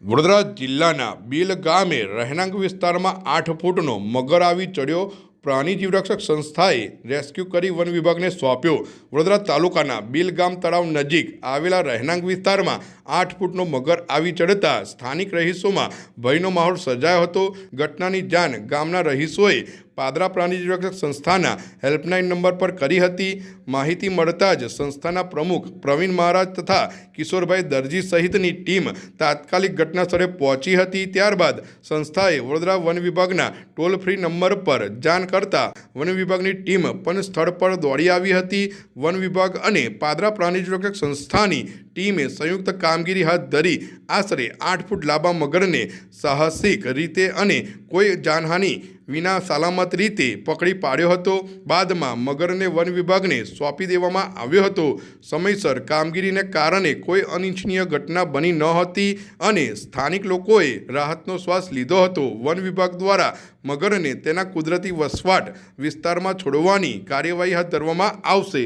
વડોદરા જિલ્લાના બીલ ગામે રહેણાંક વિસ્તારમાં 8 ફૂટનો મગર આવી ચડ્યો। પ્રાણી જીવરક્ષક સંસ્થાએ રેસ્ક્યુ કરી વન વિભાગને સોંપ્યો। વડોદરા તાલુકાના બીલ ગામ તળાવ નજીક આવેલા રહેણાંક વિસ્તારમાં 8 ફૂટનો મગર આવી ચડતા સ્થાનિક રહીશોમાં ભયનો માહોલ સર્જાયો હતો। ઘટનાની જાણ ગામના રહીશોએ પાદરા પ્રાણી જીવરક્ષક સંસ્થાના હેલ્પલાઇન નંબર પર કરી હતી। માહિતી મળતા જ સંસ્થાના પ્રમુખ પ્રવીણ મહારાજ તથા કિશોરભાઈ દરજી સહિતની ટીમ તાત્કાલિક ઘટના સ્થળે પહોંચી હતી। ત્યારબાદ સંસ્થાએ વડોદરા વન વિભાગના ટોલ ફ્રી નંબર પર જાણ કરતા વન વિભાગની ટીમ પણ સ્થળ પર દોડી આવી હતી। વન વિભાગ અને પાદરા પ્રાણી જીવરક્ષક સંસ્થાની ટીમે સંયુક્ત કામગીરી હાથ ધરી આશરે 8 ફૂટ લાંબા મગરને સાહસિક રીતે અને કોઈ જાનહાનિ વિના સલામત રીતે પકડી પાડ્યો હતો। બાદમાં મગરને વન વિભાગને સોંપી દેવામાં આવ્યો હતો। સમયસર કામગીરીને કારણે કોઈ અનિચ્છનીય ઘટના બની ન હતી અને સ્થાનિક લોકોએ રાહતનો શ્વાસ લીધો હતો। વન વિભાગ દ્વારા મગરને તેના કુદરતી વસવાટ વિસ્તારમાં છોડવાની કાર્યવાહી હાથ ધરવામાં આવશે।